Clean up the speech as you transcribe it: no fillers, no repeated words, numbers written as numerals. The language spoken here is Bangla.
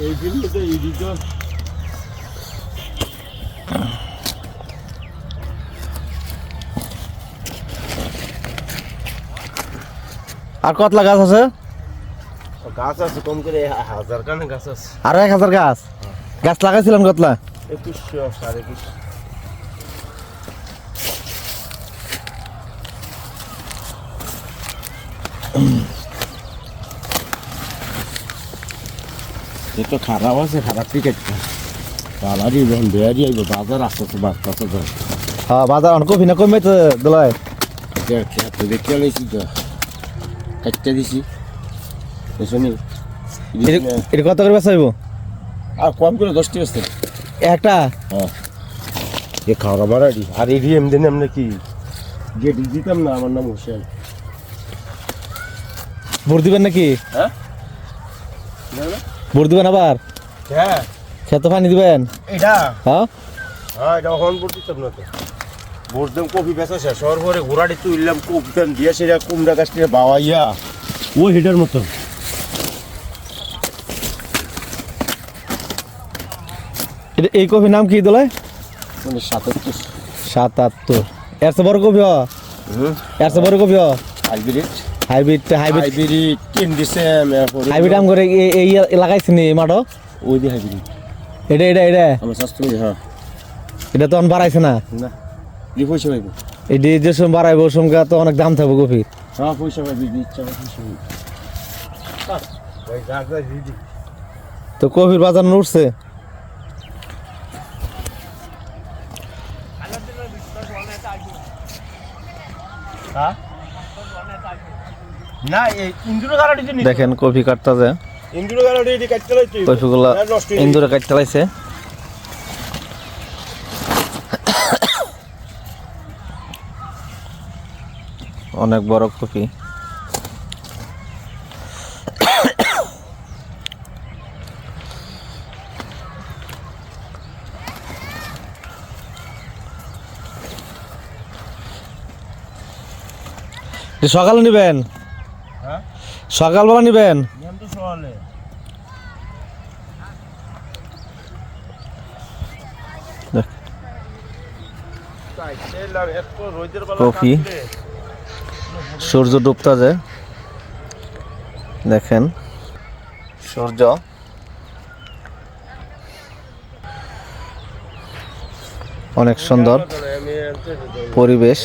এই ফিল্মে তো এডিটর আর কতলা গাছ আছে? গাছ আছে কম করে 1000 কানে গাছ আছে। আর 1000 গাছ গাছ লাগাইছিলেন কতলা? 2100 2150। তো খারাপ আছে, খারাপ টিকেট বালারি যখন বেয়ারি আইব বাজার আসতেছে বাড়তেছে তো। হ্যাঁ বাজার অন কফি না কমে তো দলাই খেতে দেখতে লাইছি তো কাটতে দিছি শুনি এটা কত করে বেচা হইব? আর কম করে 10টি আছে একটা। হ্যাঁ এ খাওয়া বাড়াড়ি আর এই এমনি আমরা কি গেট দিতাম না। আমার নাম হোসেন। ভোট দিবেন নাকি? হ্যাঁ ভোট দিবেন আবার? হ্যাঁ খেতে পানি দিবেন? এটা হ্যাঁ হ্যাঁ এটা এখন ভোট দিতাম না তো। ভোট দেম কপি বেচা শেষ হওয়ার পরে ঘোড়াটি তুললাম কপি টান দিয়ে সেটা কুমড়া গাছটা বাওয়াইয়া ও হেটার মতো। এই কফির নাম কি দলাই? মানে 77 77। এর চেয়ে বড় কফি হ? এর চেয়ে বড় কফি হ? হাইব্রিড হাইব্রিড হাইব্রিড হাইব্রিড কিন দিছে হাইব্রিড আম করে এই লাগাইছি নি মাঠো? ওই দি হাইব্রিড এটা এটা এটা আমার শাস্ত্র হ্যাঁ এটা তো অন বাড়াইছে না। না দি পয়সা পাইব। এই যে সময় বাড়াইবো সময় তো অনেক দাম থাকবে কফির। হ্যাঁ পয়সা পাইবি ইচ্ছা পয়সা পাইবি। ভাই জায়গা দিদি তো কফির বাজার উঠছে। হ্যাঁ না এই ইন্দুর গাড়ি দিনি দেখেন কফি কাটতা যায় ইন্দুর গাড়ি দি কাটতে লাইছি কফিগুলা ইন্দুরে কাটতে লাইছে। অনেক বড় কফি। সকালে নিবেন? হ্যাঁ সকালবেলা নিবেন? নিয়ম তো সকালে কফি সূর্য ডুবতা যায় দেখেন সূর্য অনেক সুন্দর পরিবেশ।